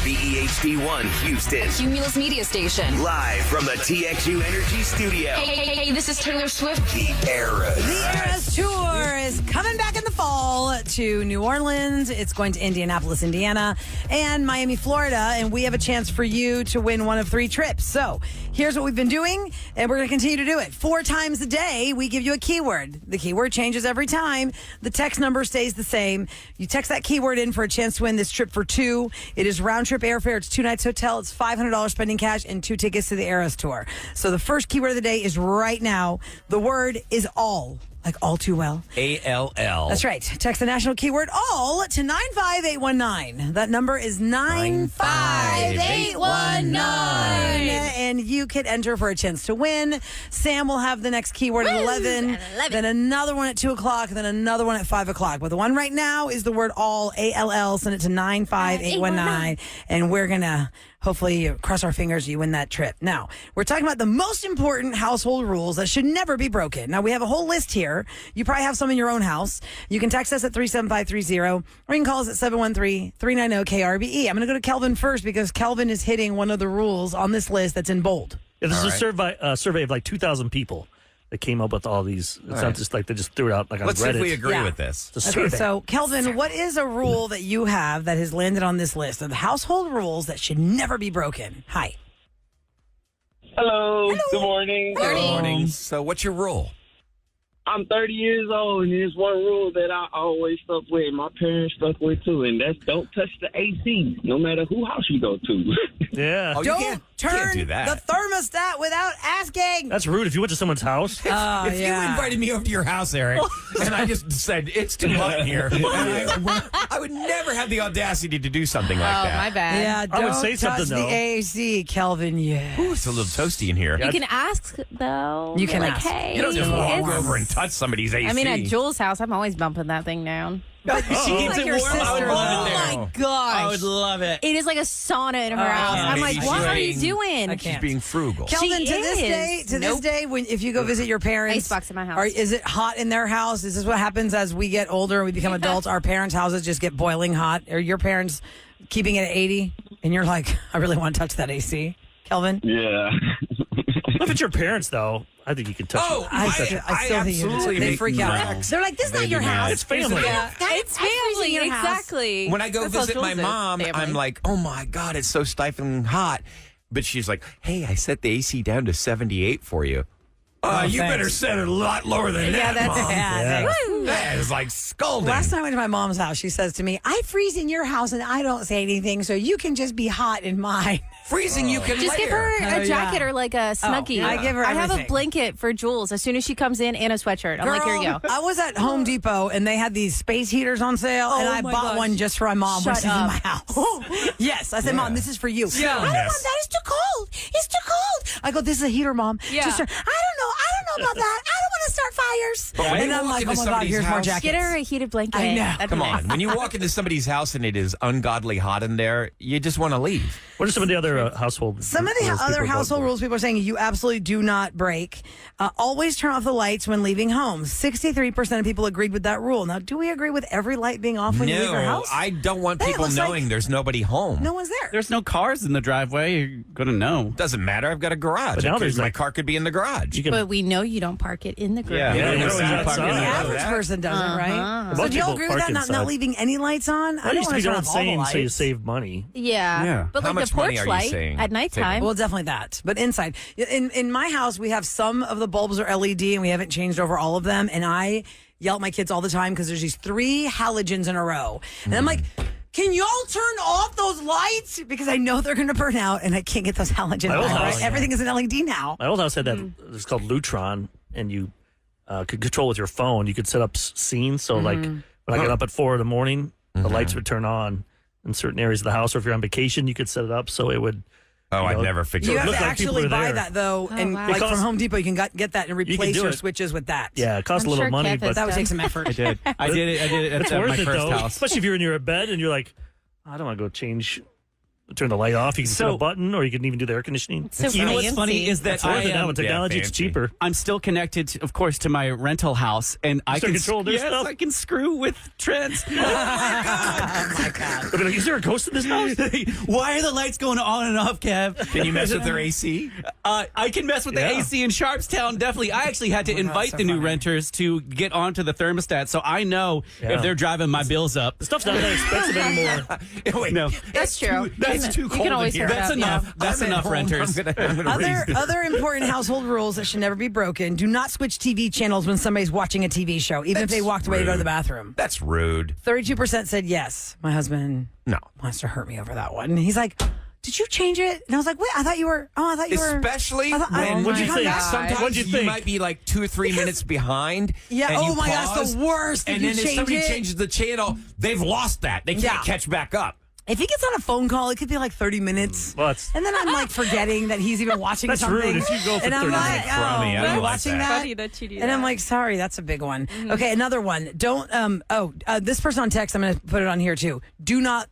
WBEHD1 Houston. Cumulus Media Station. Live from the TXU Energy Studio. Hey, this is Taylor Swift. The Eras. The Eras Tour is coming back in the fall to New Orleans. It's going to Indianapolis, Indiana, and Miami, Florida. And we have a chance for you to win one of 3 trips. So here's what we've been doing, and we're going to continue to do it. 4 times a day, we give you a keyword. The keyword changes every time. The text number stays the same. You text that keyword in for a chance to win this trip for 2. It is round-trip airfare. It's 2 nights hotel. It's $500 spending cash and 2 tickets to the Eras Tour. So the first keyword of the day is right now. The word is all. Like all too well. A-L-L. That's right. Text the national keyword all to 95819. That number is 95819. And you can enter for a chance to win. Sam will have the next keyword at 11. Then another one at 2 o'clock. Then another one at 5 o'clock. But the one right now is the word all, A-L-L. Send it to 95819. And we're going to hopefully cross our fingers you win that trip. Now, we're talking about the most important household rules that should never be broken. Now, we have a whole list here. You probably have some in your own house. You can text us at 37530 or you can call us at 713-390-KRBE. I'm going to go to Kelvin first because Kelvin is hitting one of the rules on this list that's in bold. Yeah, this is a survey of like 2,000 people that came up with all these. It's not just like they just threw it out like on Let's Reddit. see if we agree with this. It's a Okay, survey. so Kelvin, what is a rule that you have that has landed on this list of household rules that should never be broken? Hi. Hello. Good morning. Good morning. So what's your rule? I'm 30 years old, and there's one rule that I always stuck with. My parents stuck with, too, and that's don't touch the AC, no matter who house you go to. Yeah. Oh, you Don't can't turn do that. the thermostat without asking. That's rude if you went to someone's house. If you invited me over to your house, Eric, and I just said, it's too hot in here, I would never have the audacity to do something like that. My bad. Yeah, I would don't say touch something, the though. AC, Kelvin, yeah. Ooh, it's a little toasty in here. You can ask, though. You can like, ask. Hey, You don't just walk it's- over and touch somebody's AC. I mean, at Jules' house, I'm always bumping that thing down. But she keeps like it your warm. sister, I would though. love it Oh, there. my gosh. I would love it. It is like a sauna in her house. yeah. I'm like, Maybe what she's are you being- doing? I She's can't. being frugal. Kelvin, She to this is. day, when if you go visit your parents, Icebox in my house. Is it hot in their house? Is this what happens as we get older and we become adults? Our parents' houses just get boiling hot. Are your parents keeping it at 80? And you're like, I really want to touch that AC, Kelvin. Yeah. If it's your parents, though, I think you can touch it. I still think absolutely they make freak out. correct. They're like, this is not They your do not. house. It's family. Yeah. It's I'm freezing family, your house. exactly. When I go That's how visit my Jules is, mom, family. I'm like, oh my God, it's so stifling hot. But she's like, hey, I set the AC down to 78 for you. You thanks. better set it a lot lower than Yeah, that, that's Mom. thanks. That is like scalding. Last time I went to my mom's house, she says to me, I freeze in your house and I don't say anything, so you can just be hot in mine. Freezing you can Just give her Oh, a jacket yeah. or like a snuggie. I give her I have a everything. blanket for Jules as soon as she comes in and a sweatshirt. I'm like, here you go. I was at Home Depot and they had these space heaters on sale, and I my bought gosh. one just for my mom when Shut she's in up. my house. Yes, I said, Mom, this is for you. Yeah. I don't want that. It's too cold. It's too cold. I go, this is a heater, Mom. Yeah. Just I don't know about that. I don't want to start fires. But when And you I'm walk like, into oh my God, somebody's here's more house- jackets. Get her a heated blanket. I know. That'd be Come nice. on. When you walk into somebody's house and it is ungodly hot in there, you just want to leave. What are some of the other household Some of the rules other people don't household break? rules people are saying you absolutely do not break. Always turn off the lights when leaving home. 63% of people agreed with that rule. Now, do we agree with every light being off when you leave your No, house? I don't want Hey, it people looks knowing like- there's nobody home. No one's there. There's no cars in the driveway. You're going to know. Doesn't matter. I've got a garage. But now there's my like- car could be in the garage. You can, But we know you don't park it in the garage. Yeah. Yeah, you you know, know, you park in The the Yeah. average person doesn't, right? So Most do you all people agree with park that? Not inside. leaving any lights on? I used to want be turn going off all the insane so you lights. save money. Yeah. Yeah. But How like much the money porch are you light saving? at nighttime. Well, definitely that. But inside, in my house, we have some of the bulbs are LED, and we haven't changed over all of them. And I yell at my kids all the time because there's these 3 halogens in a row, and I'm like, can y'all turn off those lights? Because I know they're going to burn out, and I can't get those halogens. My old on, house, right? Everything is an LED now. My old house had that. It's called Lutron, and you could control with your phone. You could set up scenes. So, like, when I got up at 4 in the morning, the lights would turn on in certain areas of the house. Or if you're on vacation, you could set it up so it would. Oh, You I'd know, never fixed You it. have look to like people actually are buy there. that though, and wow. like It costs- from Home Depot, you can get that and replace do your it. switches with that. Yeah, it costs I'm a little sure money, Kev but has That would take some effort. I did. I did it it's at my worth it first though. house. Especially if you're in your bed and you're like, I don't want to go change turn the light off. You can So- hit a button, or you can even do the air conditioning. So You know what's funny is that That's worth it now with technology. It's fancy. cheaper. I'm still connected, of course, to my rental house, and I still can control their yes, stuff? I can screw with Trent. They'll be like, is there a ghost in this house? Why are the lights going on and off, Kev? Can you mess with their AC? I can mess with the Yeah. AC in Sharpstown, definitely. I actually had to invite the new renters to get onto the thermostat, so I know if they're driving my bills up. The stuff's not that expensive anymore. Wait, No, That's true. That's too You cold can always in here. turn it that's up, enough. yeah. That's I'm at enough, home. renters. I'm gonna raise this. Other important household rules that should never be broken. Do not switch TV channels when somebody's watching a TV show, even if That's they walked away to go to the rude. bathroom. That's rude. 32% said yes. My husband No. wants to hurt me over that one. And he's like, did you change it? And I was like, wait, I thought you were. Especially I thought- when what'd you think? sometimes What'd you you think? might be like 2 or 3 minutes behind. Yeah, and oh you my gosh, pause, the worst. And If you then if change somebody it- changes the channel, they've lost that. They can't Yeah. catch back up. If he gets on a phone call, it could be like 30 minutes. Well, it's- and then I'm like forgetting that he's even watching That's something. rude if you go for and I'm 30 like, minutes. oh, Crummy. I are don't you like watching that. that? Funny that you do And I'm that. like, sorry, that's a big one. Okay, another one. Don't, this person on text, I'm going to put it on here too. Do not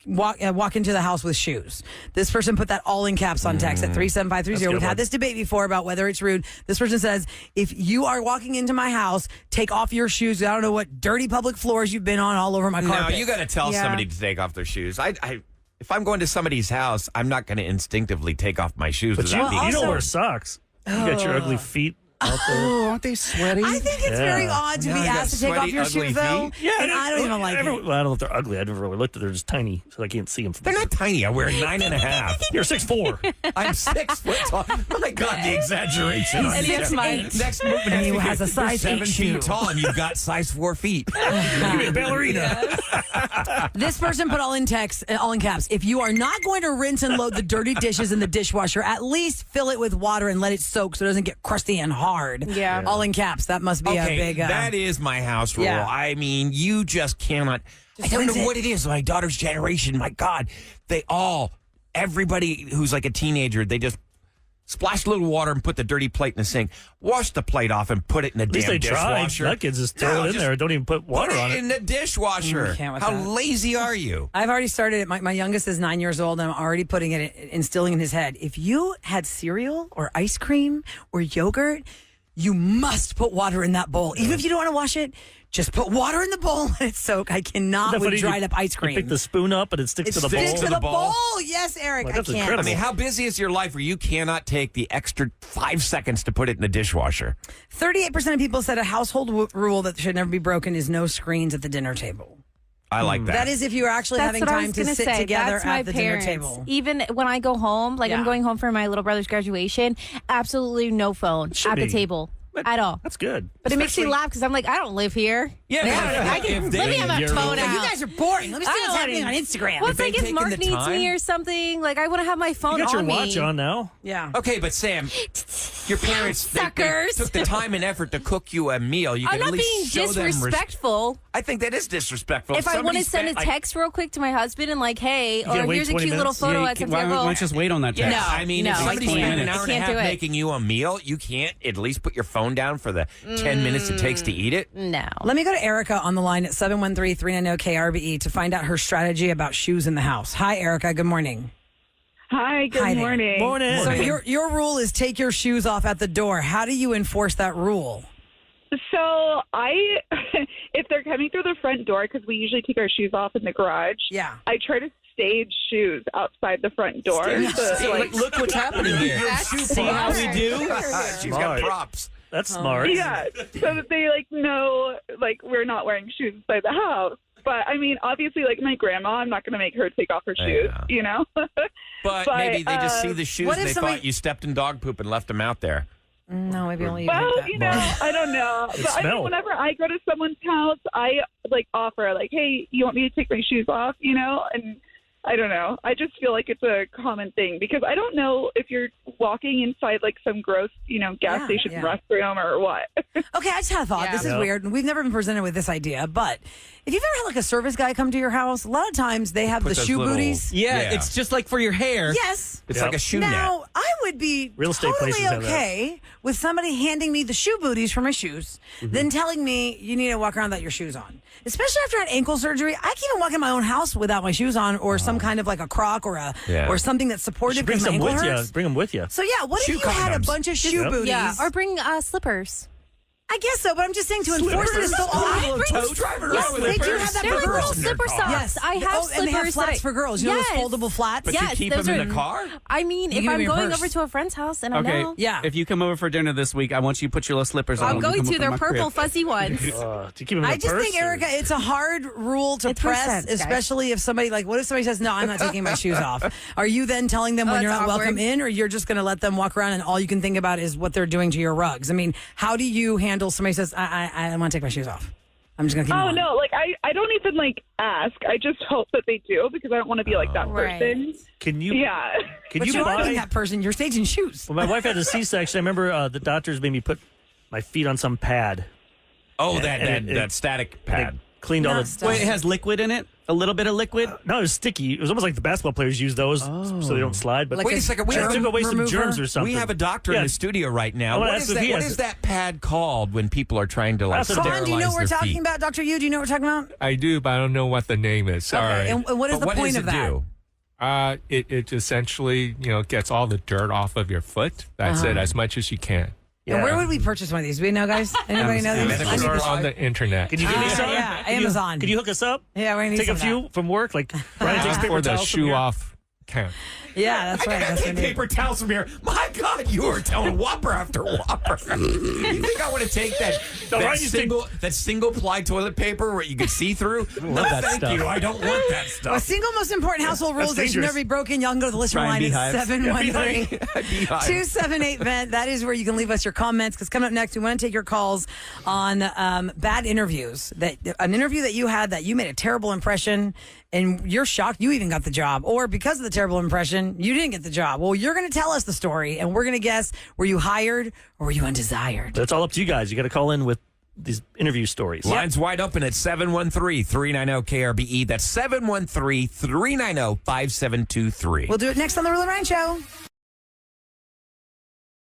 walk into the house with shoes. This person put that all in caps on text at 37530. That's a good We've had one. this debate before about whether it's rude. This person says, if you are walking into my house, take off your shoes. I don't know what dirty public floors you've been on all over my carpet. No, you got to tell Yeah. somebody to take off their shoes. If I'm going to somebody's house, I'm not going to instinctively take off my shoes But without being you don't also- wear socks. You got your ugly feet out there. Oh, aren't they sweaty? I think it's very odd to Yeah, be you got asked to take off sweaty, your ugly shoes, though. feet. And I don't even like it. Well, I don't know if they're ugly. I never really looked at them. They're just tiny, so I can't see them. They're not tiny. I wear 9.5. You're 6'4". I'm 6 foot tall. My God, the exaggeration. on And this. he's 6'8". Next movement And he has to has be a size 7 8 feet shoe. tall, and you've got size 4 feet. You be a ballerina. This person put all in text, all in caps. If you are not going to rinse and load the dirty dishes in the dishwasher, at least fill it with water and let it soak so it doesn't get crusty and hard. Yeah. All in caps. That must be a big. that is my house rule. yeah. I mean, you just cannot. I don't rinse know it. what it is. My daughter's generation, my God, everybody who's like a teenager, they just splash a little water and put the dirty plate in the sink. Wash the plate off and put it in the At least damn they tried. dishwasher. That kid's just throw No, it in just there. Don't even put water Put on it it. in the dishwasher. can't with How that. lazy are you? I've already started it. My youngest is 9 years old, and I'm already putting it, instilling in his head. If you had cereal or ice cream or yogurt, you must put water in that bowl. Even if you don't want to wash it, just put water in the bowl and let it soak. I cannot with dried up ice cream. You pick the spoon up and it sticks to the Stick bowl. to the the bowl. bowl. Yes, Eric. Like, I that's can't. incredible. I mean, how busy is your life where you cannot take the extra 5 seconds to put it in the dishwasher? 38% of people said a household rule that should never be broken is no screens at the dinner table. I like that. That is if you're actually That's having what I time was to gonna sit say. together That's my at the parents. dinner table. Even when I go home, like Yeah. I'm going home for my little brother's graduation, absolutely no phone should at the be. table at all. That's good. But it makes me laugh because I'm like, I don't live here. Yeah, I can, let me have my phone You out. guys are boring. Let me see I what's don't happening on wanna- Instagram. Well, it's If like they've if taken Mark the needs time- me or something, like I want to have my phone You got your on me. watch on now. Yeah. Okay, but Sam, your parents they Suckers. took the time and effort to cook you a meal. You I'm can not at least being show them disrespectful. I think that is disrespectful. If I want Somebody to send a spent, like- text real quick to my husband and like, hey, can't or wait here's a 20 cute little minutes? photo Yeah, at you why don't you just wait on that text? No. I mean, if No, somebody I spent can't. an hour I and a can't half do it. making you a meal, you can't at least put your phone down for the 10 minutes it takes to eat it? No. Let me go to Erica on the line at 713-390-KRBE to find out her strategy about shoes in the house. Hi, Erica. Good morning. Hi, good Hi there. morning. Morning. So your rule is take your shoes off at the door. How do you enforce that rule? So if they're coming through the front door, because we usually take our shoes off in the garage, Yeah. I try to stage shoes outside the front door. So, like, Look what's happening here. See how we do? She's got Smart. props. That's smart. yeah, so that they know we're not wearing shoes inside the house. But I mean, obviously, like my grandma, I'm not going to make her take off her shoes, Yeah. you know. But maybe they just see the shoes what and if they somebody- thought you stepped in dog poop and left them out there. No, maybe only you Well, make that. you know, I don't know. But I smell. mean, whenever I go to someone's house, I offer hey, you want me to take my shoes off, you know? And I don't know. I just feel like it's a common thing because I don't know if you're walking inside some gross, gas Yeah, station yeah. restroom or what. Okay, I just had a thought. Yeah. This is Yeah. weird. We've never been presented with this idea, but if you've ever had a service guy come to your house, a lot of times they have Put the those shoe little- booties. Yeah, Yeah. it's just like for your hair. Yes. It's Yep. like a shoe Now, net. I would be Real estate totally places have that. okay with somebody handing me the shoe booties for my shoes, then telling me you need to walk around without your shoes on. Especially after I had ankle surgery, I can't even walk in my own house without my shoes on, or some kind of like a Croc or or something that's supportive Bring because my some ankle with hurts. you. Bring them with you. So yeah, what Shoe if you had a condoms. bunch of shoe booties? Yeah, or bring slippers. I guess so, but I'm just saying to enforce it is still I bring Who's driving around Yes, with they a do pair of have that They're for like girls. little slipper socks. Yes, I have and slippers. they have flats for girls. You know Yes. those foldable flats? But Yes, you keep those them in are- the car? I mean, You if give I'm me your going purse. over to a friend's house and I Okay. know. Yeah. If you come over for dinner this week, I want you to put your little slippers on. I'm when you going come to. up They're my purple crib. fuzzy ones. Do you keep them in I a just purse, think, or- Erica, it's a hard rule to It's press, percent, guys. especially if somebody, like, what if somebody says, no, I'm not taking my shoes off? Are you then telling them when Oh, you're that's not welcome awkward. in, or you're just going to let them walk around and all you can think about is what they're doing to your rugs? I mean, how do you handle somebody says, I want to take my shoes off? I'm just going to keep them on. no, like I don't even like ask. I just hope that they do because I don't want to be like that Right. person. Can you? Yeah. Can But you you are buy? being that person. You're staging shoes. When my wife had a C-section, I remember the doctors made me put my feet on some pad. Oh, And that static They pad. cleaned all Not the. stuff. Wait, it has liquid in it? A little bit of liquid? No, it was sticky. It was almost like the basketball players use those so they don't slide. But Like Wait a second. We it have, took away some remover? germs or something. we have a doctor in Yeah. the studio right I now. wanna What ask is if that? he What has is it. that pad called when people are trying to like That's what it is. Vaughn, do you know what we're sterilize their talking feet? about? Dr. Yu, do you know what we're talking about? I do, but I don't know what the name is. Sorry. And what is But the what point does of it that? do? It essentially, gets all the dirt off of your foot. That's it, as much as you can. And where would we purchase one of these? Do we know, guys? Anybody know these? Amazon. Or on the internet. Can you give me some? Yeah, Can you- Amazon. Can you hook us up? Yeah, we're gonna need Take a some of few from work, like Ryan takes Ask paper for the towels from shoe here. off count. Yeah, that's I right. gotta That's take what we need. paper towels from here. My God, you are telling Whopper after Whopper. You think I want to take No, Ryan, you think- that single ply toilet paper where you can see through? No, that thank stuff. you. I don't want that A stuff. single most important household rule is that should dangerous. never be broken. Y'all can go to the listener Ryan line Beehives. at 713 Beehive. 278-VENT. That is where you can leave us your comments, because coming up next, we want to take your calls on bad interviews. An interview that you had that you made a terrible impression and you're shocked you even got the job, or because of the terrible impression, you didn't get the job. Well, you're going to tell us the story, and we're going to guess, were you hired or were you undesired? That's all up to you guys. You got to call in with these interview stories. Lines wide open at 713-390-KRBE. That's 713-390-5723. We'll do it next on The Roula and Ryan Show.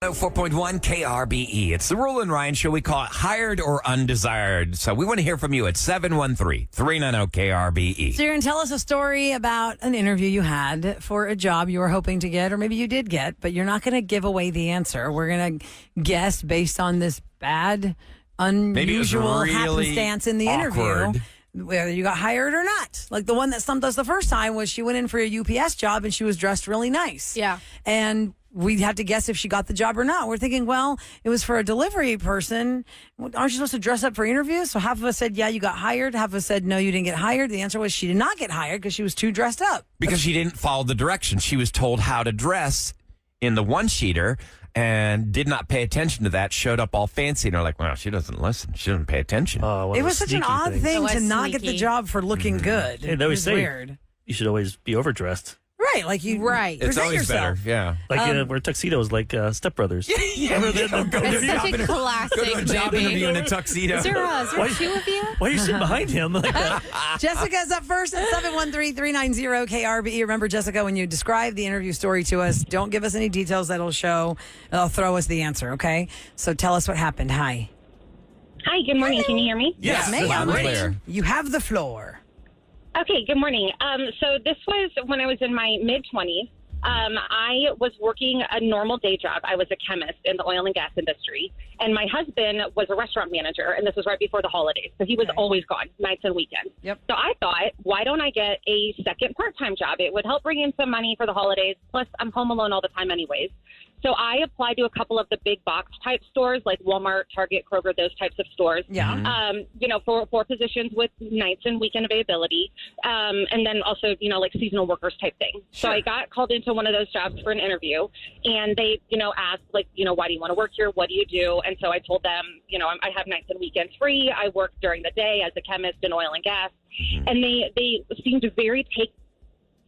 4.1 KRBE. It's the Roula and Ryan Show. We call it Hired or Undesired. So we want to hear from you at 713-390-KRBE. So you're going to tell us a story about an interview you had for a job you were hoping to get, or maybe you did get, but you're not going to give away the answer. We're going to guess based on this bad, Maybe it was unusual really happenstance in the interview, awkward. whether you got hired or not. Like the one that stumped us the first time was she went in for a UPS job and she was dressed really nice. Yeah. And we had to guess if she got the job or not. We're thinking, well, it was for a delivery person. Aren't you supposed to dress up for interviews? So half of us said, yeah, you got hired. Half of us said, no, you didn't get hired. The answer was she did not get hired because she was too dressed up. Because she didn't follow the directions. She was told how to dress in the one-sheeter and did not pay attention to that, showed up all fancy. And they're like, well, she doesn't listen. She doesn't pay attention. One It of was those such an sneaky odd things. thing It was to not get the sneaky. job for looking good. Hey, they It always was say weird. you should always be overdressed. Right, like you Right. It's present always yourself. better. Yeah. Like wear tuxedos like Step Brothers. Remember Go to That's a job such a interview- classic Go to a job movie. interview in a tuxedo. Is there two of you? Why are you sitting behind him like that? Jessica's up first at 713-390-KRBE. Remember, Jessica, when you describe the interview story to us, don't give us any details that'll show. It'll throw us the answer, okay? So tell us what happened. Hi. Hi, good morning. Can you hear me? Yes, Ma'am. loud and clear. You have the floor. Okay, good morning. So this was when I was in my mid-20s. I was working a normal day job. I was a chemist in the oil and gas industry. And my husband was a restaurant manager, and this was right before the holidays. So he was always gone, nights and weekends. Yep. So I thought, why don't I get a second part-time job? It would help bring in some money for the holidays. Plus, I'm home alone all the time anyways. So I applied to a couple of the big box type stores like Walmart, Target, Kroger, those types of stores. Yeah. For positions with nights and weekend availability. And then also, like seasonal workers type thing. So I got called into one of those jobs for an interview, and they, asked why do you want to work here? What do you do? And so I told them, I have nights and weekends free. I work during the day as a chemist in oil and gas. And they seemed very take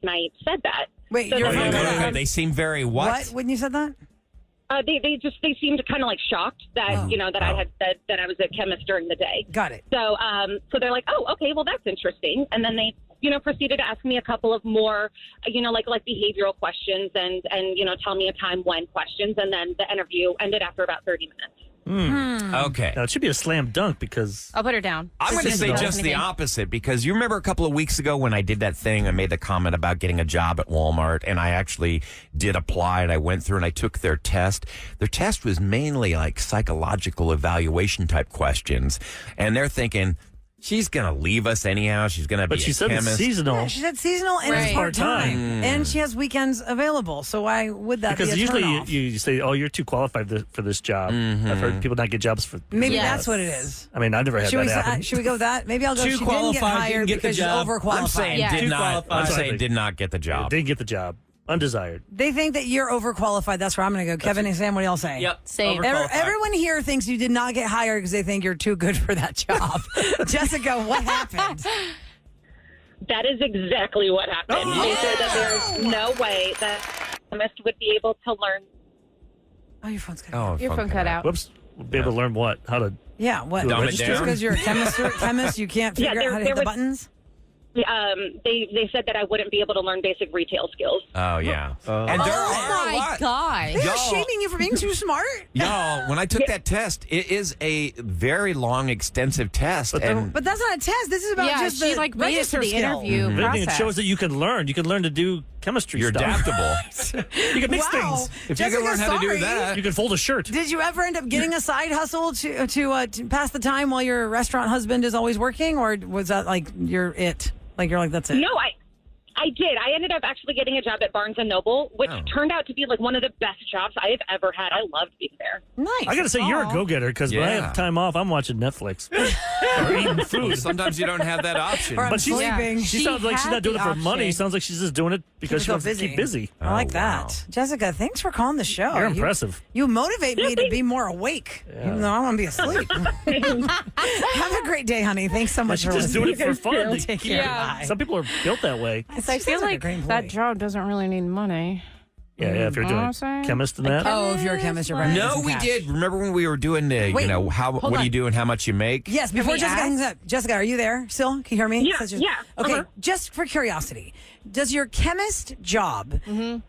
when I said that. Wait, So you're then, Okay, they seem very what? when you said that? They seemed kind of like shocked that that I had said that I was a chemist during the day. Got it. So they're like, oh, okay, well that's interesting. And then they proceeded to ask me a couple of more, like behavioral questions and tell me a time when questions. And then the interview ended after about 30 minutes. Okay. Now, it should be a slam dunk because I'll put her down. I'm going to say just the opposite because you remember a couple of weeks ago when I did that thing, I made the comment about getting a job at Walmart, and I actually did apply, and I went through and I took their test. Their test was mainly like psychological evaluation type questions, and they're thinking, she's going to leave us anyhow. She's going to be But she a said it's chemist. seasonal. Yeah, she said seasonal and it's Right. part-time. Mm. And she has weekends available. So why would that Because be a usually turnoff? you say, oh, you're too qualified for this job. I've heard people not get jobs for. Maybe Yes. that's what it is. I mean, I've never had Should we, that happen. should we go with that? Maybe I'll go. Too She didn't get qualified, hired didn't get the because she's job. overqualified. I'm saying Yeah. did Too not. qualified. I'm That's what I saying think. did not get the job. Didn't get the job. Undesired. They think that you're overqualified. That's where I'm going to go. Kevin and Sam, what do y'all say? Yep. Same. Overqualified. Everyone here thinks you did not get hired because they think you're too good for that job. Jessica, what happened? That is exactly what happened. They said that there's no way that a chemist would be able to learn. Oh, your phone's cut. Oh, Your phone cut out. Whoops. We'll be able to learn what? How to. Yeah, what? Dumb it Just down? because you're a chemist, you can't Yeah, figure out how to hit the buttons? They said that I wouldn't be able to learn basic retail skills. Oh, yeah. And there are a my lot. God. They're Y'all- shaming you for being too smart? Y'all, when I took that test, it is a very long, extensive test. And But that's not a test. This is about Yeah, just she the made it for register the skill. interview If anything, it process. shows that you can learn. You can learn to do chemistry you're stuff. adaptable. You can mix Wow. things. If Jessica, you can learn how to do sorry. that. You can fold a shirt. Did you ever end up getting a side hustle to pass the time while your restaurant husband is always working, or was that like you're like that's it? No, I did. I ended up actually getting a job at Barnes & Noble, which turned out to be like one of the best jobs I have ever had. I loved being there. Nice. I got to say, you're a Aw. go-getter because when I Yeah. have time off, I'm watching Netflix or eating food. Sometimes you don't have that option. Or I'm But she's, sleeping. she She sounds like she's had not doing it the for money. option. Sounds like she's just doing it because she herself wants to keep busy. I like Oh, that. wow. Jessica, thanks for calling the show. You're You- impressive. You motivate me to be more awake, even though I want to be asleep. Have a great day, honey. Thanks so much She's for just listening. doing it for fun. Take care. Bye. Some people are built that way. I She feel sounds like a great that employee. job doesn't really need money. Yeah, if you're know what doing I'm saying? chemist and that. Oh, if you're a chemist, you're right. No, we did. Remember when we were doing the, Wait, what hold do on. you do and how much you make? Yes, before we Jessica ask? hangs up. Jessica, are you there still? Can you hear me? Yeah, yeah. Okay, Uh-huh. just for curiosity, does your chemist job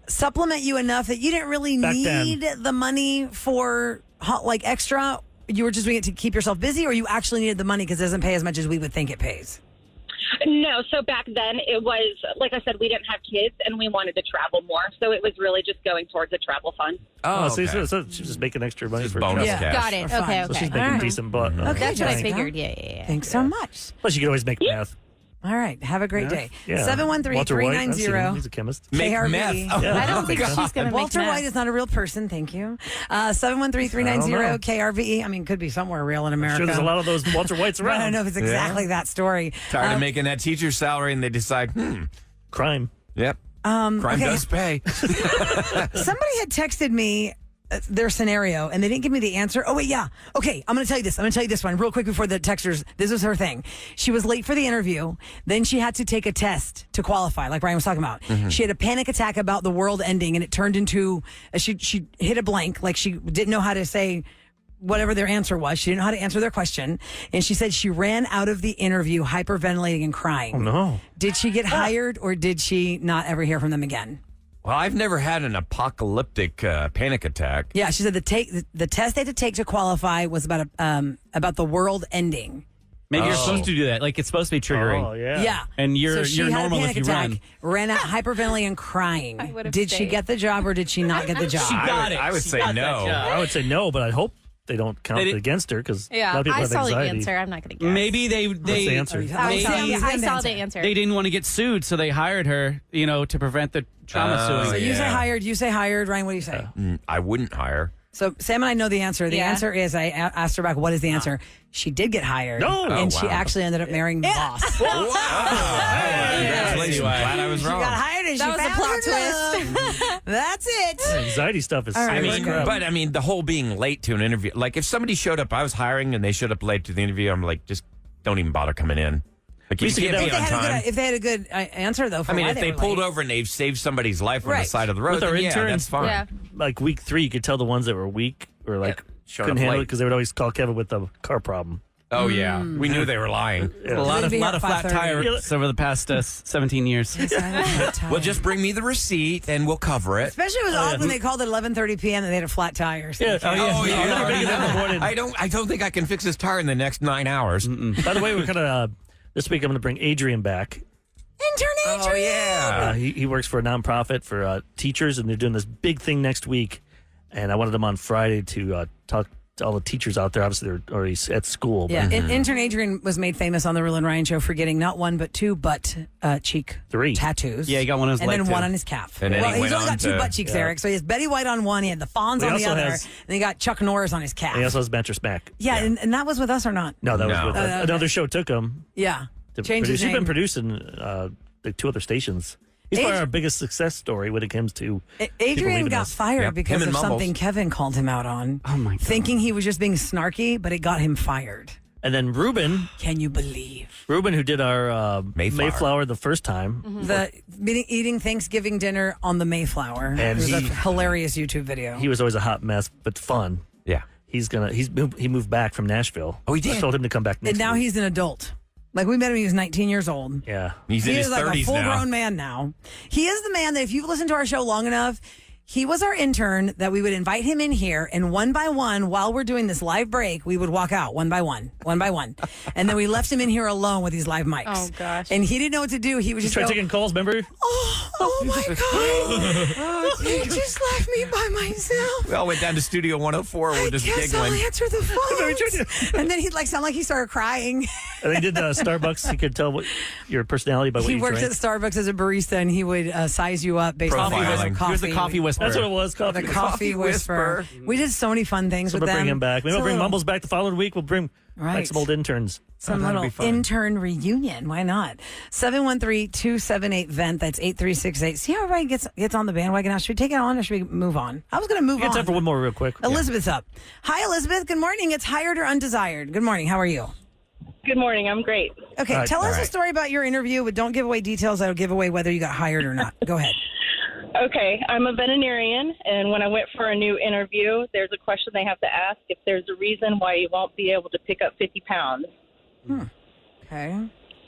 supplement you enough that you didn't really Back need the money for like extra? You were just doing it to keep yourself busy, or you actually needed the money because it doesn't pay as much as we would think it pays? No, so back then it was, like I said, we didn't have kids and we wanted to travel more. So it was really just going towards a travel fund. Oh, see, okay. so she's just making extra money Just for bonus travel. Yeah. cash. Got it. Or Okay, fine. So okay. she's making All right. decent butt. Okay, That's what I Jessica. figured. Yeah. Thanks so much. Plus, you can always make math. All right, have a great day. Yeah. Walter White, I've seen him. 713-390. He's a chemist. Make KRV. meth. Oh, Yeah. I don't think she's going to make Walter math. White is not a real person. Thank you. I don't 713-390 know. KRVE. I mean, could be somewhere real in I'm America. sure there's a lot of those Walter Whites But I around. don't know if it's exactly that story. Tired of making that teacher's salary, and they decide, Crime. yep, crime okay. does pay. Somebody had texted me their scenario and they didn't give me the answer. Oh, wait, yeah. Okay, I'm going to tell you this. I'm going to tell you this one real quick before the texters. This was her thing. She was late for the interview. Then she had to take a test to qualify, like Brian was talking about. She had a panic attack about the world ending and it turned into, she hit a blank, like she didn't know how to say whatever their answer was. She didn't know how to answer their question. And she said she ran out of the interview hyperventilating and crying. Oh, no. Did she get hired or did she not ever hear from them again? Well, I've never had an apocalyptic panic attack. Yeah, she said the test they had to take to qualify was about the world ending. Maybe you're supposed to do that. Like, it's supposed to be triggering. Oh, yeah. Yeah, And you're she had normal a if panic you attack, ran out hyperventilating and crying. I would've Did she stayed. get the job or did she not get the job? She got it. I would She say got that no. job. I would say no, but I hope they don't count They it did- against her because a lot Yeah, of people I have saw the anxiety. answer. I'm not going to guess. Maybe they What's the answer? Oh, I saw, Sam, I saw the answer. answer. they didn't want to get sued, so they hired her, to prevent the trauma Oh, So suing. you say Yeah. hired, you say hired. Ryan, what do you say? I wouldn't hire. So Sam and I know the answer. The Yeah. answer is I asked her back, what is the answer? She did get hired. No. And Oh, she wow. actually ended up marrying the boss. Congratulations. Glad I was She wrong. got hired and That she was a found plot her love. That's it. Anxiety stuff is All right, serious crap. But the whole being late to an interview, like if somebody showed up, I was hiring and they showed up late to the interview, I'm like, just don't even bother coming in. Like, We you used to get can't that be If on time. they had a good answer, though, for I mean, why if they were pulled late. over and they've saved somebody's life on the Right. side of the road, With our then interns, that's fine. Yeah. Like week 3, you could tell the ones that were weak or like showing couldn't up handle it late. because they would always call Kevin with the car problem. Oh, yeah. We knew they were lying. A lot of flat 5:30. tires over the past 17 years. Well, just bring me the receipt and we'll cover it. Especially it was odd when they called at 11:30 p.m. and they had a flat tire. So Yeah. Oh, yeah. I'm not gonna get that in the morning. I don't think I can fix this tire in the next 9 hours. By the way, we're kind of this week. I'm going to bring Adrian back. Intern Adrian. Oh, yeah. He works for a nonprofit for teachers, and they're doing this big thing next week. And I wanted him on Friday to talk to all the teachers out there. Obviously, they're already at school. But Yeah, Intern Adrian was made famous on the Roula and Ryan show for getting not one but two butt cheek 3 tattoos. Yeah, he got one on his and leg, then too. one on his calf. And then well, he he's went only on got two to- butt cheeks, Eric. So he has Betty White on one, he had the Fonz He on the also other, has- and then he got Chuck Norris on his calf. And he also has Mattress Mac. yeah, and that was with us or not? No, that No. was with okay. another show. Took him Yeah. to Change his produce. He's name. been producing the 2 other stations. He's probably our biggest success story when it comes to people Adrian leaving got us. fired Yep, because him of and Mumbles. something Kevin called him out on. Oh, my God. Thinking he was just being snarky, but it got him fired. And then Ruben, Can you believe? who did our Mayflower. the first time. The eating Thanksgiving dinner on the Mayflower. And it was a he- hilarious YouTube video. He was always a hot mess, but fun. Yeah. He moved back from Nashville. Oh, he did? I told him to come back next and now week. he's an adult. Like we met him, he was 19 years old. Yeah. He's in He his is like a 30s full now. grown man now. He is the man that if you've listened to our show long enough, he was our intern that we would invite him in here, and one by one, while we're doing this live break, we would walk out one by one. And then we left him in here alone with these live mics. Oh, gosh. And he didn't know what to do. He would just Try go, taking calls, remember? oh my God. He just left me by myself. We all went down to Studio 104. We're just Guess I'll giggling. answer the phone. And then he'd like sound like he started crying. And they did Starbucks. He could tell what your personality by what He you worked drank. at Starbucks as a barista, and he would size you up based on Profiling. coffee. He was the coffee whisperer. That's what it was. Coffee. The coffee whisperer. We did so many fun things So with we'll them. bring him back. Maybe we'll bring Mumbles back the following week. We'll bring Right. back some old interns. Some that'd be little fun. intern reunion. Why not? 713-278-VENT. That's 8368. See how everybody gets on the bandwagon now? Should we take it on or should we move on? I was going to move We got on. time for one more real quick. Elizabeth's up. Hi, Elizabeth. Good morning. It's Hired or Undesired. Good morning. How are you? Good morning. I'm great. Okay, All right. tell us All a right. story about your interview, but don't give away details that'll give away whether you got hired or not. Go ahead. Okay, I'm a veterinarian, and when I went for a new interview, there's a question they have to ask if there's a reason why you won't be able to pick up 50 pounds. Okay.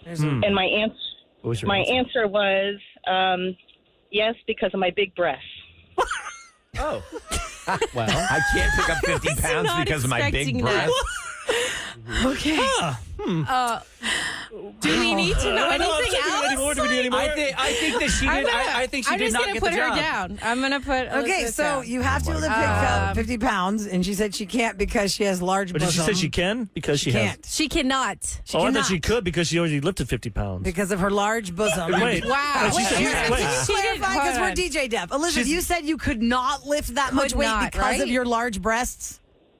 There's And my What was your my answer? answer was yes, because of my big breasts. Oh. Well, I can't pick up 50 was pounds not because of my big expecting that. breath. okay. Do we need to know anything else? Do we need any more? I think that she did. I think she I'm did just not gonna get put the her job. down. I'm gonna put. Okay, Elizabeth so down. you have to pick up 50 pounds, and she said she can't because she has large But did bosom. she say she can? Because she, has. can't. She cannot. She I cannot thought she could because she already lifted 50 pounds. because of her large bosom. Wait. Wow. Wait, she said- Can wait. you She didn't- clarify? Because hold we're on. DJ Deaf. Elizabeth, you said you could not lift that much Could weight not, because right? of your large breasts?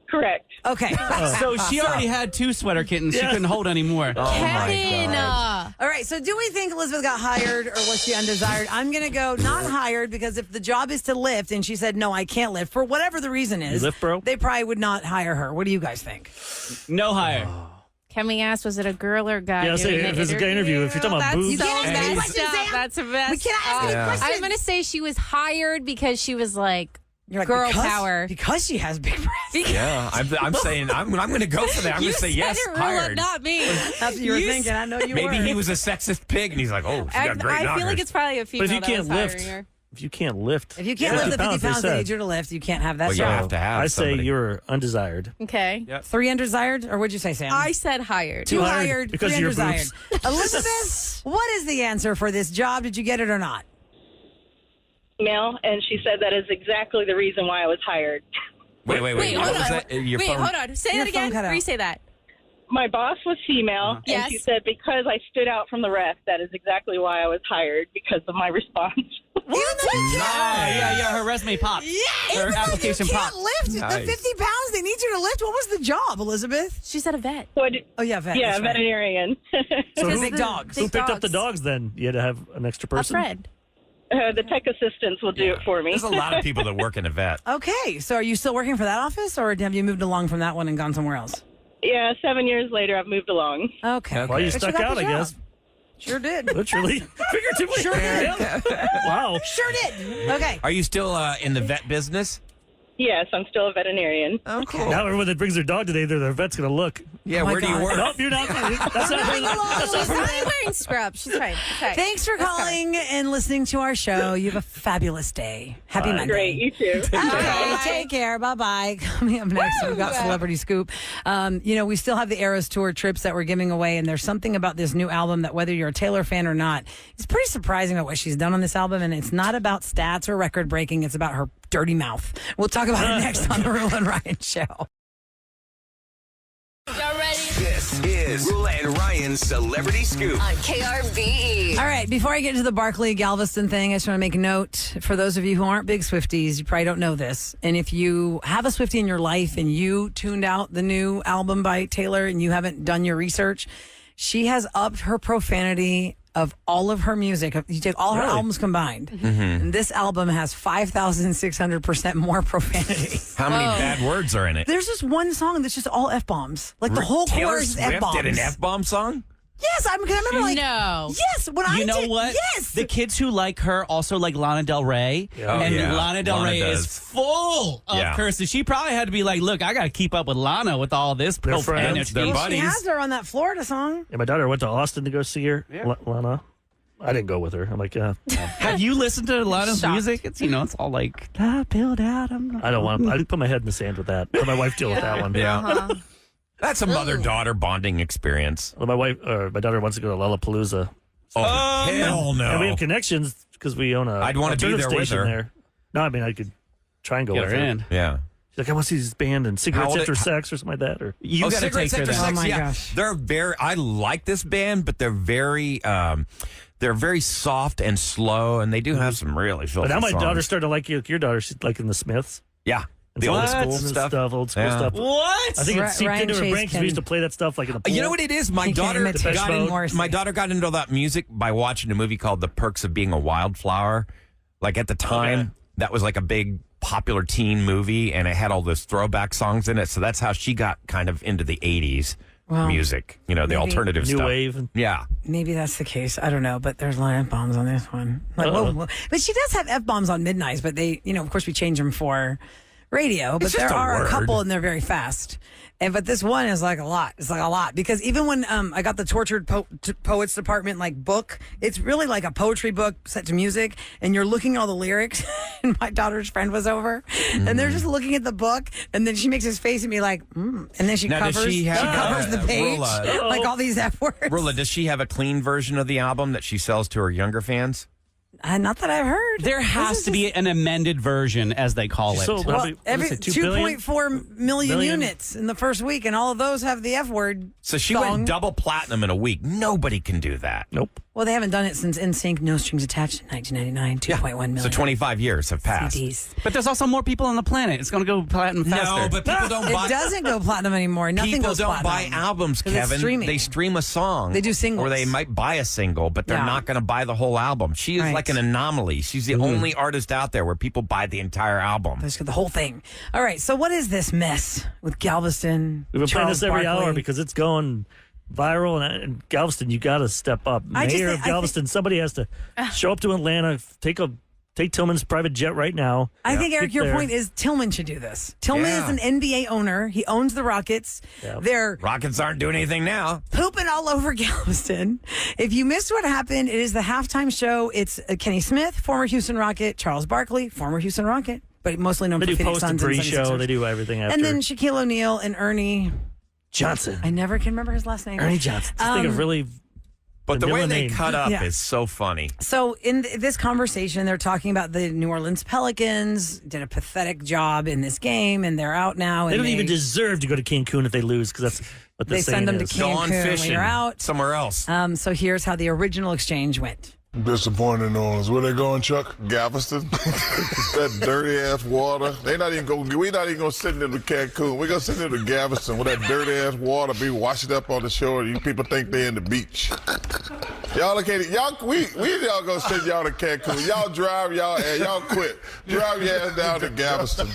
Correct. Okay. So she already had 2 sweater kittens. She couldn't hold anymore. Kevin. All right, so do we think Elizabeth got hired or was she undesired? I'm going to go not hired because if the job is to lift and she said, no, I can't lift, for whatever the reason is, lift, bro? they probably would not hire her. What do you guys think? No hire. Can we ask, was it a girl or guy? Yeah, doing say, the if it's a guy interview, if you're talking about That's boobs, so You can't ask any messed questions, up. Sam. That's messed We can't ask any up. questions. I'm going to say she was hired because she was like, You're like, girl because, power. Because she has big breasts. Yeah, I'm saying I'm going to go for that. I'm going You to say said yes, it, Roula, hired. not me. That's what you were thinking. I know you Maybe were. he was a sexist pig, and he's like, oh, she got great I knockers. feel like it's probably a But female if you that can't was lift, hiring her. if you can't lift, If you can't lift the 50 they pounds they said. need you to lift, you can't have that Well, you job. have to have I say somebody. you're undesired. Okay. 3 undesired? Or what'd you say, Sam? I said hired. 2 hired hired, because 3 of your undesired. Elizabeth, what is the answer for this job? Did you get it or not? Email, and she said that is exactly the reason why I was hired. Wait. Wait, What hold was on. that? Your Wait, phone? hold on. Say Your that phone again. cut out. Re-say that. My boss was female, and Yes. she said because I stood out from the rest, that is exactly why I was hired, because of my response. Yeah, her resume popped. Her Even though application you can't popped. lift Nice. the 50 pounds they need you to lift. What was the job, Elizabeth? She said a vet. So I did, Oh, yeah, vet. yeah, that's right. veterinarian. So Big who, dogs. who Big picked up the dogs. dogs then? You had to have an extra A person? friend. The tech assistants will do it for me. There's a lot of people that work in a vet. Okay, so are you still working for that office, or have you moved along from that one and gone somewhere else? Yeah, 7 years later, I've moved along. Okay. Well, you But stuck got out, the I job. guess. Sure did. Literally. Figuratively. Sure did. Wow. Sure did. Okay. Are you still in the vet business? Yes, I'm still a veterinarian. Oh, cool. Now everyone that brings their dog today, their vet's going to look. Yeah, Oh my where do you God. work? Nope, you're not. That's not She's not wearing scrubs. She's fine. Okay. Thanks for calling and listening to our show. You have a fabulous day. Happy Monday. Great, you too. Okay, take care. Bye-bye. Coming up next, we've got Celebrity Scoop. We still have the Eras Tour trips that we're giving away, and there's something about this new album that whether you're a Taylor fan or not, it's pretty surprising about what she's done on this album, and it's not about stats or record breaking. It's about her dirty mouth. We'll talk about it next on the Roula and Ryan Show. Y'all ready? This is Roula and Ryan's Celebrity Scoop. On KRBE. All right, before I get into the Barkley Galveston thing, I just want to make a note for those of you who aren't big Swifties, you probably don't know this. And if you have a Swiftie in your life and you tuned out the new album by Taylor and you haven't done your research, she has upped her profanity of all of her music. You take all her albums combined, and this album has 5,600% more profanity. How many bad words are in it? There's just one song that's just all F-bombs. Like the whole Taylor chorus is Swift F-bombs. did an F-bomb song? Yes, I remember like... No. Yes, when I You know did, what? Yes. The kids who like her also like Lana Del Rey. And Lana Del Rey does. is full of curses. She probably had to be like, look, I got to keep up with Lana with all this profanity. They're She buddies. has her on that Florida song. Yeah, my daughter went to Austin to go see her, Lana. I didn't go with her. I'm like, Have you listened to Lana's music? It's it's all like, I build out. I don't want. I put my head in the sand with that. Let my wife deal with that one. Yeah. That's a mother-daughter bonding experience. Well, my daughter wants to go to Lollapalooza. Oh, hell no. And we have connections because we own a. I'd want to be there with her. There. No, I mean I could try and go Get with her her. in. Yeah. She's like, I want to see this band and cigarettes after sex or something like that. Or You got to take Cigarettes her After there. Sex, Oh, my yeah. gosh. They're very. I like this band, but they're very soft and slow, and they do have some really filthy but now my songs. daughter started to like your daughter. She's liking the Smiths. Yeah. And The some old of school stuff. Old school Yeah. stuff. What? I think it seeped Ryan into her Chase brain because we used to play that stuff like in the pool. You know what it is? My He can't daughter imitate got Depeche Mode. my daughter got into that music by watching a movie called The Perks of Being a Wildflower. Like at the time, that was like a big popular teen movie, and it had all those throwback songs in it. So that's how she got kind of into the 80s music, the maybe alternative New stuff. wave. Yeah. Maybe that's the case. I don't know, but there's a lot of F-bombs on this one. Like, whoa. But she does have F-bombs on Midnights, but they, of course we change them for radio, but It's there just a are word. a couple and they're very fast. But this one is like a lot. It's like a lot because even when I got the Tortured Poets Department book, it's really like a poetry book set to music, and you're looking at all the lyrics. And my daughter's friend was over, and they're just looking at the book, and then she makes his face at me like, and then she Now, does covers she have, covers the page Roula? like all these F words. Roula, does she have a clean version of the album that she sells to her younger fans? Not that I've heard. There has to be an amended version, as they call it. So Well, every 2 billion? 2.4 million units in the first week, and all of those have the F word. So she song. went double platinum in a week. Nobody can do that. Nope. Well, they haven't done it since NSYNC, No Strings Attached in 1999, 2.1 million. So 25 years have passed. CDs. But there's also more people on the planet. It's going to go platinum faster. No, but people don't buy. It doesn't go platinum anymore. Nothing People goes don't buy platinum. albums, 'Cause it's Kevin. streaming. They stream a song. They do singles. Or they might buy a single, but they're Yeah. not going to buy the whole album. She is Right. like an anomaly. She's the only artist out there where people buy the entire album. Let's get the whole thing. All right, so what is this mess with Galveston? We've been playing Charles this every Barkley? hour because it's going viral. And Galveston, you got to step up. I just Mayor think- of Galveston, somebody has to show up to Atlanta, take Tillman's private jet right now. I think, Eric, Get your there. point is Tillman should do this. Tillman Yeah. is an NBA owner. He owns the Rockets. Yeah. They're Rockets aren't doing anything now. pooping all over Galveston. If you missed what happened, it is the halftime show. It's Kenny Smith, former Houston Rocket, Charles Barkley, former Houston Rocket, but mostly known They for do Phoenix post and Suns and pre-show. 76ers. They do everything after. And then Shaquille O'Neal and Ernie. Johnson. I never can remember his last name. Ernie Johnson. Just think of really. But the way villain they name. cut up Yeah. is so funny. So in this conversation, they're talking about the New Orleans Pelicans did a pathetic job in this game, and they're out now. They And don't even deserve to go to Cancun if they lose because that's what the They saying send them to is. Cancun. Go on when fishing you're out. somewhere else. So here's how the original exchange went. Disappointed in New Orleans. Where they going, Chuck? Galveston. That dirty ass water. They not even going. We not even gonna send them to Cancun. We gonna send them to Galveston with that dirty ass water be washing up on the shore. You people think they in the beach. Y'all look at it. Y'all we y'all gonna send y'all to Cancun. Y'all drive y'all quit. Drive your ass down to Galveston.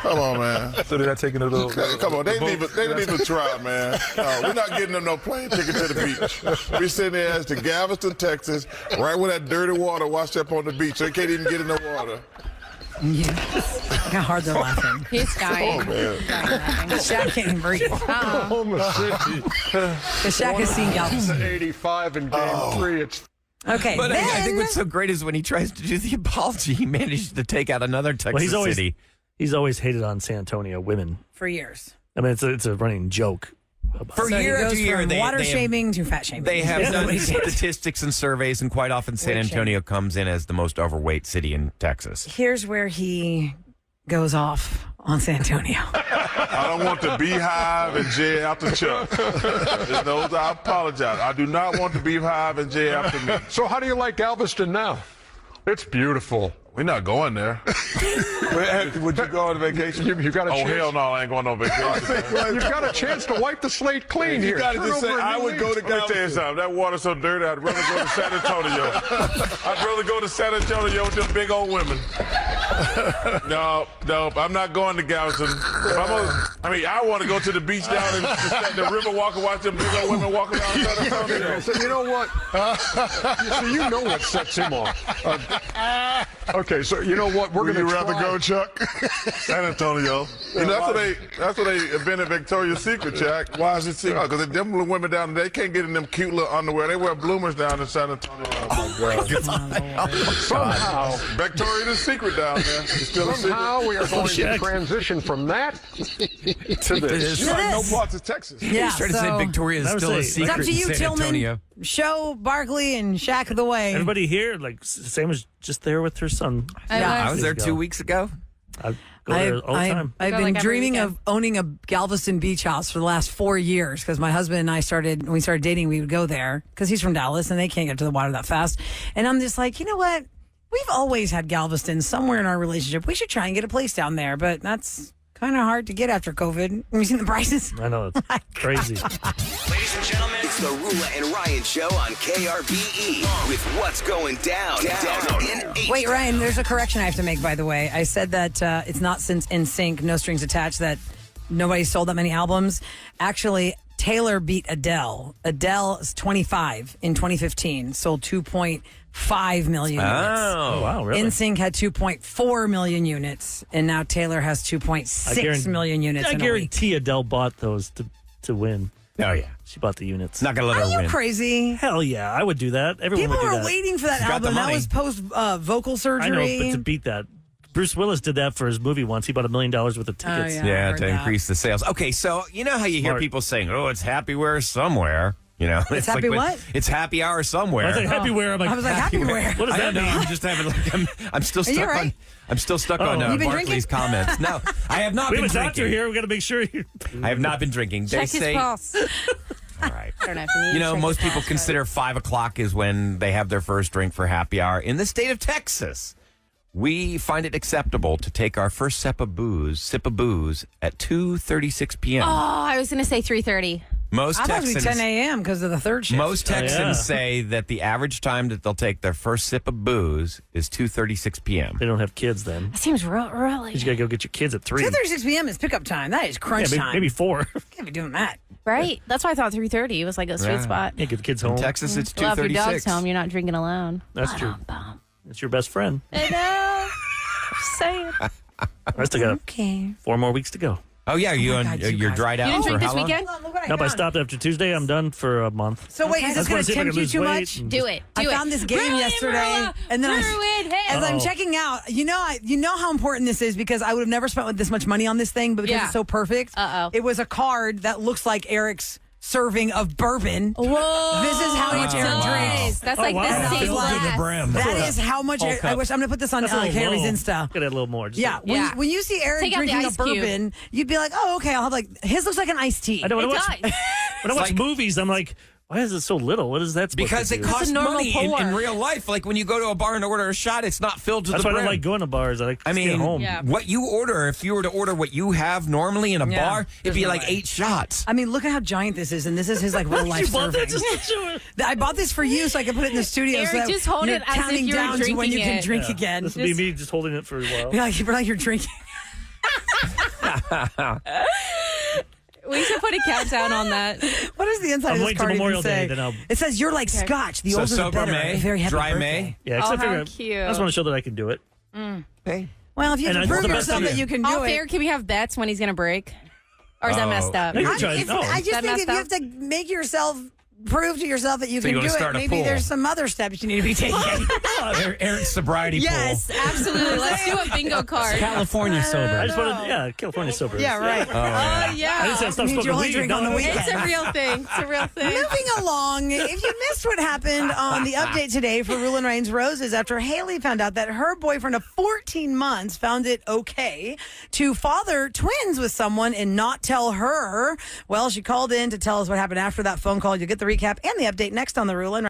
Come on, man. So they're not taking a little. Come on, they didn't even try, man. No, we're not getting them no plane ticket to the beach. We send their ass to Galveston, Texas, right where that dirty water washed up on the beach. They can't even get in the water. Yes. Look how hard they're laughing. He's dying. Oh, man. Shaq can't even breathe. Oklahoma City. Because Shaq has seen Galveston. 85 in Game 3. It's Okay, But then, I think what's so great is when he tries to do the apology, he managed to take out another Texas city. He's always hated on San Antonio women. for years. I mean, it's a running joke. For So year he goes after year, from water shaming to fat shaming. They have That's done what he did. statistics and surveys, and quite often San Weight Antonio comes in as the most overweight city in Texas. Here's where he goes off on San Antonio. I don't want the beehive and Jay after Chuck. Just knows I apologize. I do not want the beehive and Jay after me. So how do you like Galveston now? It's beautiful. We're not going there. Would you go on vacation? You got a Oh, chance. hell no, I ain't going on vacation. You've got a chance to wipe the slate clean You here. got to Turn just say, over a I new would go leaf. to, let me tell you something, that water's so dirty, I'd rather go to San Antonio. I'd rather go to San Antonio with them big old women. No, I'm not going to Galveston. I want to go to the beach down in the river walk and watch them big old women walking around San Antonio. So you know what? So you know what sets him off. Okay, so you know what? We're Would going you to rather go, Chuck? San Antonio. You know, that's what they invented Victoria's Secret, Jack. Why is it secret? Because them little women down there, they can't get in them cute little underwear. They wear bloomers down in San Antonio. Oh, my God. Somehow, Victoria's Secret down there. It's still a secret. somehow we are going to transition from that to this. You have no parts of Texas. Yeah, He's trying to say Victoria is still a secret It's up to you, in San Antonio. Tillman. Show Barkley and Shaq of the way. Everybody here, like Sam was just there with her son. I was there 2 weeks ago. I go there all the time. I've Go been like every dreaming weekend. of owning a Galveston beach house for the last 4 years because my husband and I when we started dating, we would go there because he's from Dallas and they can't get to the water that fast. And I'm just like, you know what? We've always had Galveston somewhere in our relationship. We should try and get a place down there, but that's kind of hard to get after COVID. Have you seen the prices? I know, it's crazy. Ladies and gentlemen, it's the Roula and Ryan Show on KRBE with what's going down in 8. Wait, Ryan, there's a correction I have to make, by the way. I said that it's not since NSYNC, No Strings Attached, that nobody sold that many albums. Actually, Taylor beat Adele. Adele is 25 in 2015, sold 2.5 million units. Oh, wow, really? NSYNC had 2.4 million units, and now Taylor has 2.6 million units. I in a week. guarantee Adele bought those to win. Oh, yeah. She bought the units. Not going to let Are her you win. crazy? Hell yeah, I would do that. Everyone People would do were that. waiting for that She's got the album. That money. was post vocal surgery. I know, but to beat that, Bruce Willis did that for his movie once. He bought $1 million worth of tickets. Oh, yeah. I Yeah, heard to that. increase the sales. Okay, so you know how you hear Smart. people saying, "Oh, it's happy hour somewhere." You know, It's happy when- what? It's happy hour somewhere. I think happy wear. I'm like, I was like, happy wear. what does I that don't know. mean? I'm just having. I'm still Are you stuck all right? on. I'm still stuck on You've been Barkley's drinking? comments. No, I have not We have been a doctor drinking. here. We got to make sure. I have not been drinking. Check they his say. pulse. All right. I don't know if you need You to know, check most his people pulse, consider 5 o'clock is when they have their first drink for happy hour. In the state of Texas, we find it acceptable to take our first sip of booze at 2:36 p.m. Oh, I was going to say 3:30. Most I thought it would be Texans 10 a.m. because of the third shift. Most Texans yeah. say that the average time that they'll take their first sip of booze is 2:36 p.m. They don't have kids then. That seems real early. You got to go get your kids at 3. 2:36 p.m. is pickup time. That is crunch Yeah, time. maybe 4. Can't be doing that. Right? That's why I thought 3:30 was like a sweet Yeah. spot. Yeah, get the kids In home. Texas, it's Well, if your dog's 2:36. home, you're not drinking alone. That's true. It's your best friend. I know. Just saying. I still got Okay. 4 more weeks to go. Oh yeah, my God, you you're guys. dried You out didn't for drink how this long? weekend? Look what I Nope, I found. stopped after Tuesday. I'm done for a month. So wait, is this That's going why I to see if I tempt can you lose too weight much? and Do it. I Do it. found this game Ryan yesterday, Rolla, and then threw it in. as I'm Uh-oh. checking out, you know how important this is because I would have never spent this much money on this thing, but because Yeah. it's so perfect, it was a card that looks like Eric's serving of bourbon. Whoa. This is how much Eric drinks. That's Oh, like wow. the same Filled to the glass. brim. That is how much. Whole I cup. wish I'm going to put this on That's a little Harry's low. Insta. Get it a little more. Just Yeah, Yeah. when you see Eric Take out the drinking a ice cube. bourbon, you'd be like, "Oh, okay, I'll have like his looks like an iced tea." I know when I It watch, does. when I watch like- movies, I'm like, why is it so little? What is that supposed Because to it do? costs a normal money in pour. real life. Like when you go to a bar and order a shot, it's not filled to That's the why I brim. don't like going to bars. I like to I stay mean, home. Yeah. what you order, if you were to order what you have normally in a Yeah, bar, it'd there's be no like way. 8 shots. I mean, look at how giant this is, and this is his like real life You bought that serving. just to show it. I bought this for you so I could put it in the studio. Eric, so that just hold you're it as if counting you were down to when you drinking can it. drink Yeah. again. This would be me just holding it for a while. You're like you're drinking. We should put a countdown on that. What does the inside I'm of this waiting till card even Memorial Day, say? then I'll- It says you're like Scotch. The So older the sober better. May, A very happy dry birthday. May. Yeah, Oh, except how figure cute. I just want to show that I can do it. Hey, Well, if you And can it's prove the best yourself idea. that you can do All it. fair, can we have bets when he's going to break? Or is that messed up? No, you're I trying- just That think if messed you have to make yourself prove to yourself that you So you can wanna do it, start a maybe pool. there's some other steps you need to be taking. Aaron's sobriety Yes, absolutely. Let's do a bingo card. California I sober. just wanted, California sober. Yeah, right. Oh, yeah. I just said stop Means you smoking only weed. drink on the weekend. It's a real thing. It's a real thing. Moving along, if you missed what happened on the update today for Roula and Ryan's Roses after Haley found out that her boyfriend of 14 months found it okay to father twins with someone and not tell her, well, she called in to tell us what happened after that phone call. You'll get the recap and the update next on the Roula and